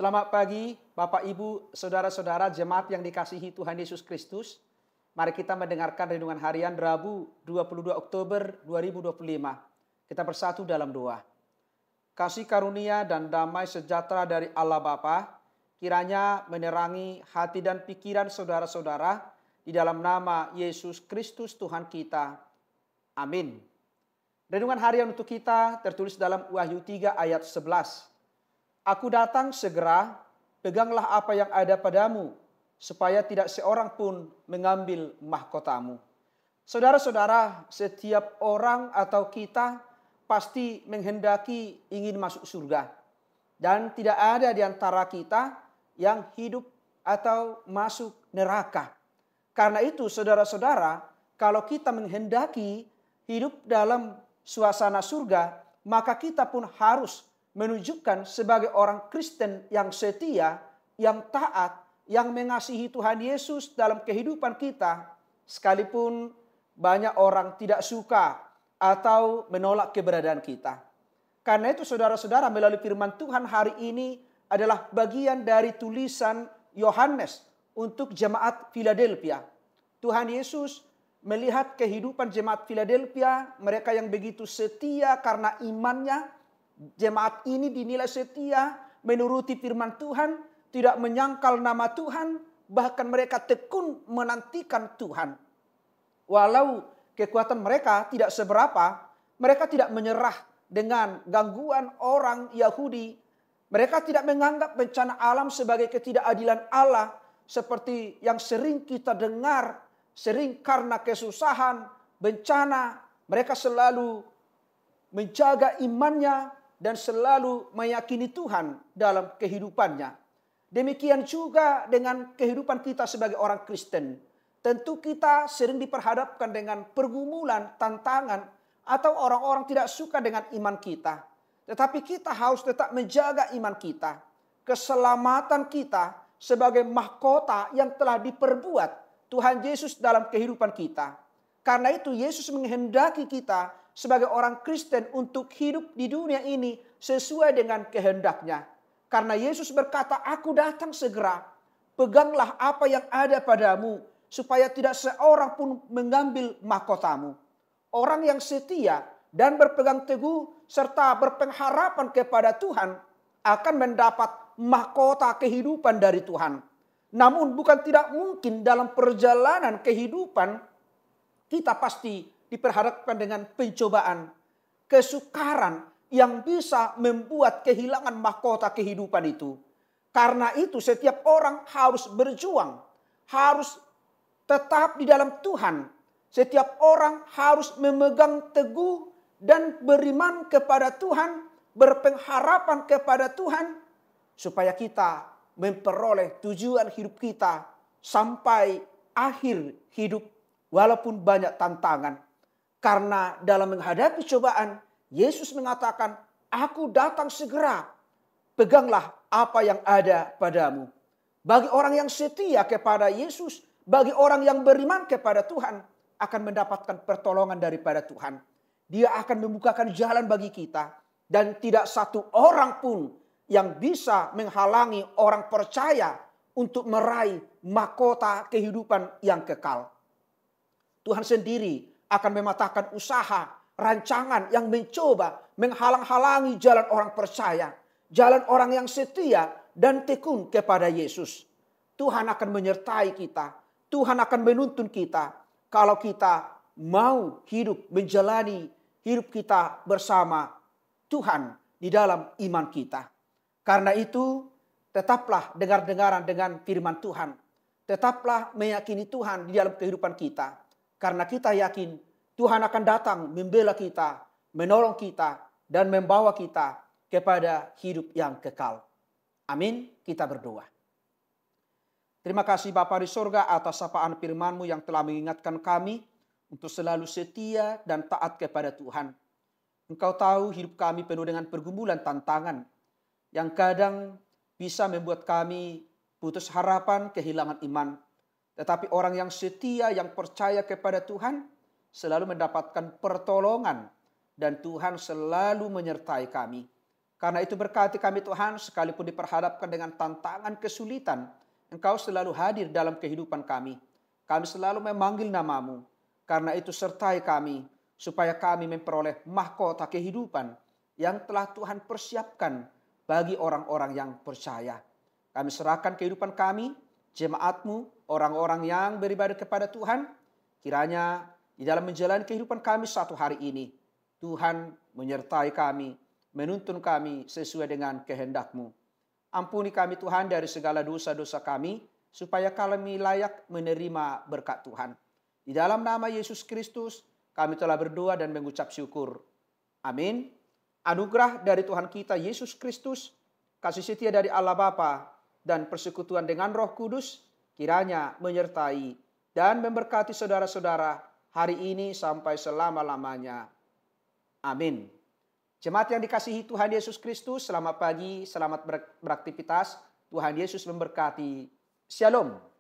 Selamat pagi Bapak Ibu, Saudara-saudara jemaat yang dikasihi Tuhan Yesus Kristus. Mari kita mendengarkan renungan harian Rabu 22 Oktober 2025. Kita bersatu dalam doa. Kasih karunia dan damai sejahtera dari Allah Bapa kiranya menerangi hati dan pikiran saudara-saudara di dalam nama Yesus Kristus Tuhan kita. Amin. Renungan harian untuk kita tertulis dalam Wahyu 3 ayat 11. Aku datang segera, peganglah apa yang ada padamu, supaya tidak seorang pun mengambil mahkotamu. Saudara-saudara, setiap orang atau kita pasti menghendaki ingin masuk surga. Dan tidak ada di antara kita yang hidup atau masuk neraka. Karena itu saudara-saudara, kalau kita menghendaki hidup dalam suasana surga, maka kita pun harus menunjukkan sebagai orang Kristen yang setia, yang taat, yang mengasihi Tuhan Yesus dalam kehidupan kita, sekalipun banyak orang tidak suka atau menolak keberadaan kita. Karena itu saudara-saudara, melalui firman Tuhan hari ini adalah bagian dari tulisan Yohanes untuk jemaat Philadelphia. Tuhan Yesus melihat kehidupan jemaat Philadelphia, mereka yang begitu setia karena imannya. Jemaat ini dinilai setia, menuruti firman Tuhan, tidak menyangkal nama Tuhan, bahkan mereka tekun menantikan Tuhan. Walau kekuatan mereka tidak seberapa, mereka tidak menyerah dengan gangguan orang Yahudi. Mereka tidak menganggap bencana alam sebagai ketidakadilan Allah, seperti yang sering kita dengar, sering karena kesusahan, bencana, mereka selalu menjaga imannya, dan selalu meyakini Tuhan dalam kehidupannya. Demikian juga dengan kehidupan kita sebagai orang Kristen. Tentu kita sering diperhadapkan dengan pergumulan, tantangan, atau orang-orang tidak suka dengan iman kita. Tetapi kita harus tetap menjaga iman kita. Keselamatan kita sebagai mahkota yang telah diperbuat Tuhan Yesus dalam kehidupan kita. Karena itu Yesus menghendaki kita sebagai orang Kristen untuk hidup di dunia ini sesuai dengan kehendaknya. Karena Yesus berkata, aku datang segera, peganglah apa yang ada padamu, supaya tidak seorang pun mengambil mahkotamu. Orang yang setia dan berpegang teguh serta berpengharapan kepada Tuhan akan mendapat mahkota kehidupan dari Tuhan. Namun bukan tidak mungkin dalam perjalanan kehidupan kita pasti diperhadapkan dengan pencobaan, kesukaran yang bisa membuat kehilangan mahkota kehidupan itu. Karena itu setiap orang harus berjuang, harus tetap di dalam Tuhan. Setiap orang harus memegang teguh dan beriman kepada Tuhan, berpengharapan kepada Tuhan, supaya kita memperoleh tujuan hidup kita sampai akhir hidup walaupun banyak tantangan. Karena dalam menghadapi cobaan, Yesus mengatakan, aku datang segera, peganglah apa yang ada padamu. Bagi orang yang setia kepada Yesus, bagi orang yang beriman kepada Tuhan, akan mendapatkan pertolongan daripada Tuhan. Dia akan membukakan jalan bagi kita. Dan tidak satu orang pun yang bisa menghalangi orang percaya untuk meraih mahkota kehidupan yang kekal. Tuhan sendiri akan mematahkan usaha, rancangan yang mencoba menghalang-halangi jalan orang percaya, jalan orang yang setia dan tekun kepada Yesus. Tuhan akan menyertai kita, Tuhan akan menuntun kita kalau kita mau hidup menjalani hidup kita bersama Tuhan di dalam iman kita. Karena itu tetaplah dengar-dengaran dengan firman Tuhan. Tetaplah meyakini Tuhan di dalam kehidupan kita. Karena kita yakin Tuhan akan datang membela kita, menolong kita, dan membawa kita kepada hidup yang kekal. Amin, kita berdoa. Terima kasih Bapa di sorga atas sapaan firman-Mu yang telah mengingatkan kami untuk selalu setia dan taat kepada Tuhan. Engkau tahu hidup kami penuh dengan pergumulan tantangan yang kadang bisa membuat kami putus harapan, kehilangan iman. Tetapi orang yang setia, yang percaya kepada Tuhan, selalu mendapatkan pertolongan. Dan Tuhan selalu menyertai kami. Karena itu berkati kami Tuhan, sekalipun diperhadapkan dengan tantangan kesulitan, Engkau selalu hadir dalam kehidupan kami. Kami selalu memanggil nama-Mu. Karena itu sertai kami, supaya kami memperoleh mahkota kehidupan yang telah Tuhan persiapkan bagi orang-orang yang percaya. Kami serahkan kehidupan kami, jemaat-Mu, orang-orang yang beribadah kepada Tuhan. Kiranya di dalam menjalani kehidupan kami satu hari ini, Tuhan menyertai kami, menuntun kami sesuai dengan kehendak-Mu. Ampuni kami Tuhan dari segala dosa-dosa kami, supaya kami layak menerima berkat Tuhan. Di dalam nama Yesus Kristus, kami telah berdoa dan mengucap syukur. Amin. Anugerah dari Tuhan kita Yesus Kristus, kasih setia dari Allah Bapa, dan persekutuan dengan Roh Kudus, kiranya menyertai dan memberkati saudara-saudara hari ini sampai selama-lamanya. Amin. Jemaat yang dikasihi Tuhan Yesus Kristus, selamat pagi, selamat beraktivitas. Tuhan Yesus memberkati. Shalom.